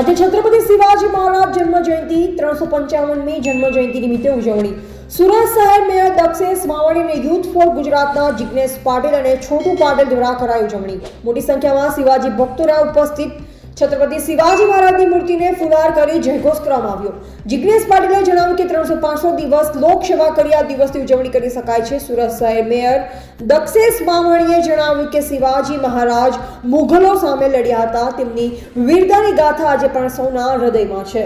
આજે છત્રપતિ શિવાજી મહારાજ જન્મ જયંતિ 355મી જન્મ જયંતિ નિમિત્તે ઉજવણી સુરત શહેર મેયર દક્ષેશ માવાણીને યુથ ફોર ગુજરાતના જિગ્નેશ પાટીલ અને છોટુ પાટીલ દ્વારા કરાઈ ઉજવણી। મોટી સંખ્યામાં શિવાજી ભક્તોના ઉપસ્થિત છત્રપતિ શિવાજી મહારાજની મૂર્તિને ફુલહાર કરી જયઘોષ કરવામાં આવ્યો। જિગ્નેશ પાટીલે જણાવ્યું કે 365 દિવસ લોકસેવા કરી આ દિવસની ઉજવણી કરી શકાય છે। સુરત શહેર મેયર દક્ષેશ માવાણીએ જણાવ્યું કે શિવાજી મહારાજ મુઘલો સામે લડ્યા હતા, તેમની વીરતાની ગાથા આજે પણ સૌના હૃદયમાં છે।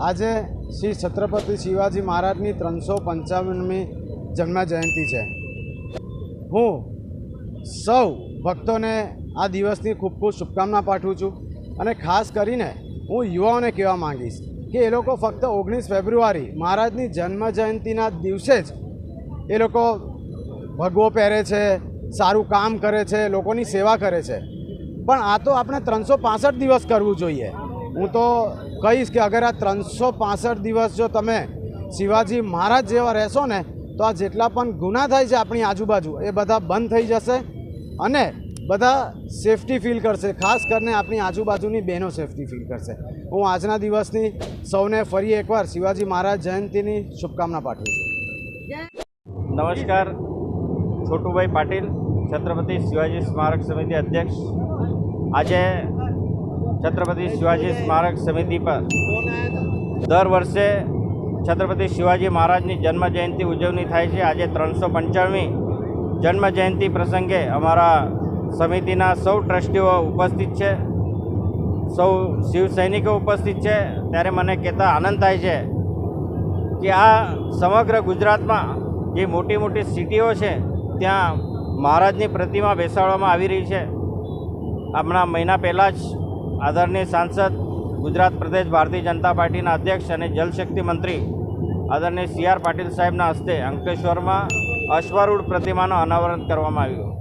આજે શ્રી છત્રપતિ શિવાજી મહારાજની 355મી જન્મ જયંતિ છે। હું સૌ ભક્તોને આ દિવસની ખૂબ ખૂબ શુભકામના પાઠવું છું અને ખાસ કરીને હું યુવાઓને કહેવા માંગીશ કે એ લોકો ફક્ત 19 ફેબ્રુઆરી મહારાજની જન્મ જયંતિના દિવસે જ એ લોકો ભગવો પહેરે છે, સારું કામ કરે છે, લોકોની સેવા કરે છે, પણ આ તો આપણે 365 દિવસ કરવું જોઈએ। હું તો કહીશ કે અગર આ 365 દિવસ જો તમે શિવાજી મહારાજ જેવા રહેશો ને તો આ જેટલા પણ ગુના થાય છે આપણી આજુબાજુ એ બધા બંધ થઈ જશે અને બધા સેફટી ફીલ કરશે, ખાસ કરીને આપણી આજુબાજુની બહેનો સેફટી ફીલ કરશે। હું આજના દિવસની સૌને ફરી એકવાર શિવાજી મહારાજ જયંતિની શુભકામના પાઠવું છું। નમસ્કાર, છોટુભાઈ પાટીલ, છત્રપતિ શિવાજી સ્મારક સમિતિ અધ્યક્ષ। આજે છત્રપતિ શિવાજી સ્મારક સમિતિ પર દર વર્ષે છત્રપતિ શિવાજી મહારાજની જન્મ જયંતિ ઉજવણી થાય છે। આજે 355મી જન્મ જયંતિ પ્રસંગે અમારા સમિતિના સૌ ટ્રસ્ટીઓ ઉપસ્થિત છે, સૌ શિવ સૈનિકો ઉપસ્થિત છે। ત્યારે મને કહેતા આનંદ થાય છે કે આ સમગ્ર ગુજરાતમાં જે મોટી મોટી સિટીઓ છે ત્યાં મહારાજની પ્રતિમા બેસાડવામાં આવી રહી છે। હમણાં મહિના પહેલાં જ આદરણીય સાંસદ, ગુજરાત પ્રદેશ ભારતીય જનતા પાર્ટીના અધ્યક્ષ અને જલશક્તિ મંત્રી આદરણીય CR પાટીલ સાહેબના હસ્તે અંકલેશ્વરમાં અશ્વારૂઢ પ્રતિમાનું અનાવરણ કરવામાં આવ્યું।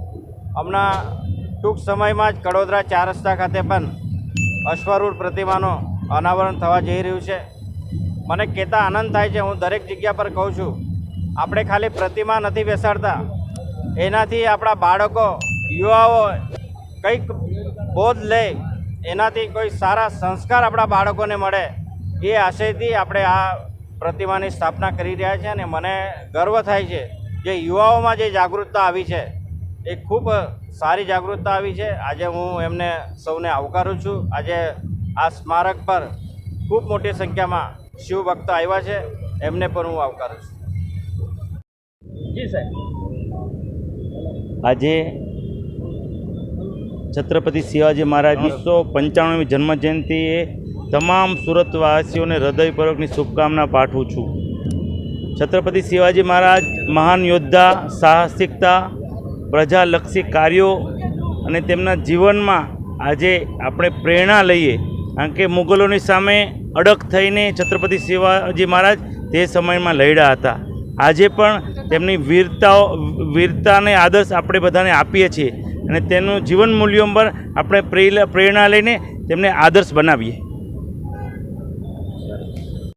હમણાં ટૂંક સમયમાં જ કડોદરા 4 રસ્તા ખાતે પણ અશ્વારૂઢ પ્રતિમાનું અનાવરણ થવા જઈ રહ્યું છે। મને કહેતા આનંદ થાય છે, હું દરેક જગ્યા પર કહું છું, આપણે ખાલી પ્રતિમા નથી બેસાડતા, એનાથી આપણા બાળકો, યુવાઓ કંઈક બોધ લે, એનાથી કોઈ સારા સંસ્કાર આપણા બાળકોને મળે, એ આશયથી આપણે આ પ્રતિમાની સ્થાપના કરી રહ્યા છીએ। અને મને ગર્વ થાય છે જે યુવાઓમાં જે જાગૃતતા આવી છે એ ખૂબ સારી જાગૃતતા આવી છે। આજે હું એમને સૌને આવકારું છું। આજે આ સ્મારક પર ખૂબ મોટી સંખ્યામાં શિવ ભક્તો આવ્યા છે, એમને પણ હું આવકારું છું। જી સાહેબ, આજે છત્રપતિ શિવાજી મહારાજની 355મી જન્મ જયંતિએ તમામ સુરતવાસીઓને હૃદયપૂર્વકની શુભકામના પાઠવું છું। છત્રપતિ શિવાજી મહારાજ મહાન યોદ્ધા, સાહસિકતા, પ્રજાલક્ષી કાર્યો અને તેમના જીવનમાં આજે આપણે પ્રેરણા લઈએ, કારણ કે મુગલોની સામે અડગ થઈને છત્રપતિ શિવાજી મહારાજ તે સમયમાં લડ્યા હતા। આજે પણ તેમની વીરતાને આદર્શ આપણે બધાને આપીએ છીએ અને તેનું જીવન મૂલ્યો પર આપણે પ્રેરણા લઈને તેમને આદર્શ બનાવીએ।